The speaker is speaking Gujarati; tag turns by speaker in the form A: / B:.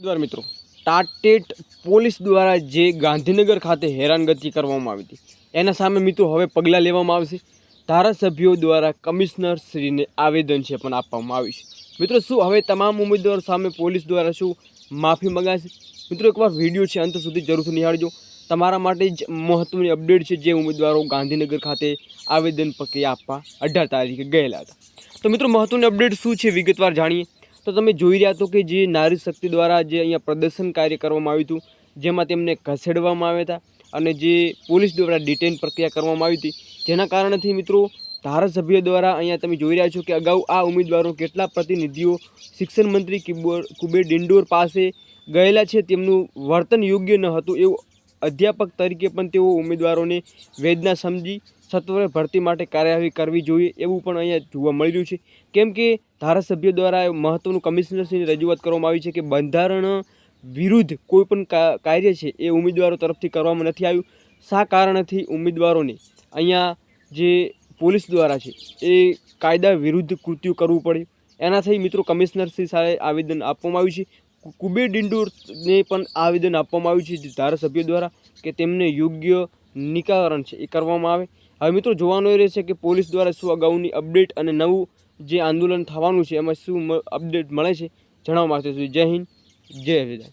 A: નમસ્કાર મિત્રો, ટાટેટ પોલીસ દ્વારા જે ગાંધીનગર ખાતે હેરાનગતિ કરવામાં આવી હતી એના સામે મિત્રો હવે પગલાં લેવામાં આવશે। ધારાસભ્યો દ્વારા કમિશનરશ્રીને આવેદન છે પણ આપવામાં આવ્યું છે। મિત્રો શું હવે તમામ ઉમેદવારો સામે પોલીસ દ્વારા શું માફી મંગાશે? મિત્રો એકવાર વિડીયો છે અંત સુધી જરૂરથી નિહાળજો। તમારા માટે જ મહત્વની અપડેટ છે જે ઉમેદવારો ગાંધીનગર ખાતે આવેદન પ્રક્રિયા આપવા 18 તારીખે ગયેલા હતા। તો મિત્રો મહત્વની અપડેટ શું છે વિગતવાર જાણીએ। તો તમે જોઈ રહ્યા છો કે જે નારી શક્તિ દ્વારા જે અહીંયા પ્રદર્શન કાર્ય કરવામાં આવ્યું હતું જેમાં તેમને ખસેડવામાં આવ્યા હતા અને જે પોલીસ દ્વારા ડિટેન પ્રક્રિયા કરવામાં આવી હતી જેના કારણેથી મિત્રો ધારાસભ્ય દ્વારા અહીંયા તમે જોઈ રહ્યા છો કે અગાઉ આ ઉમેદવારો કેટલા પ્રતિનિધિઓ શિક્ષણ મંત્રી કુબેર ડિંડોર પાસે ગયેલા છે, તેમનું વર્તન યોગ્ય ન હતું એવું અધ્યાપક તરીકે પણ તેઓ ઉમેદવારોને વેદના સમજી સત્વરે ભરતી માટે કાર્યવાહી કરવી જોઈએ એવું પણ અહીંયા જોવા મળી રહ્યું છે। કેમ કે ધારાસભ્ય દ્વારા મહત્વનું કમિશનરશ્રીની રજૂઆત કરવામાં આવી છે કે બંધારણ વિરુદ્ધ કોઈપણ કાર્ય છે એ ઉમેદવારો તરફથી કરવામાં નથી આવ્યું। શા કારણથી ઉમેદવારોને અહીંયા જે પોલીસ દ્વારા છે એ કાયદા વિરુદ્ધ કૃત્યો કરવું પડ્યું એનાથી મિત્રો કમિશનરશ્રી સાથે આવેદન આપવામાં આવ્યું છે। કુબેર ડિંડોરને પણ આવેદન આપવામાં આવ્યું છે ધારાસભ્યો દ્વારા કે તેમને યોગ્ય નિરાકરણ છે એ કરવામાં આવે। હવે મિત્રો જોવાનું એ રહેશે કે પોલીસ દ્વારા શું અગાઉની અપડેટ અને નવું જે આંદોલન થવાનું છે એમાં શું અપડેટ મળે છે, જણાવવા માંગતો છું। જય હિન્દ, જય વિજય।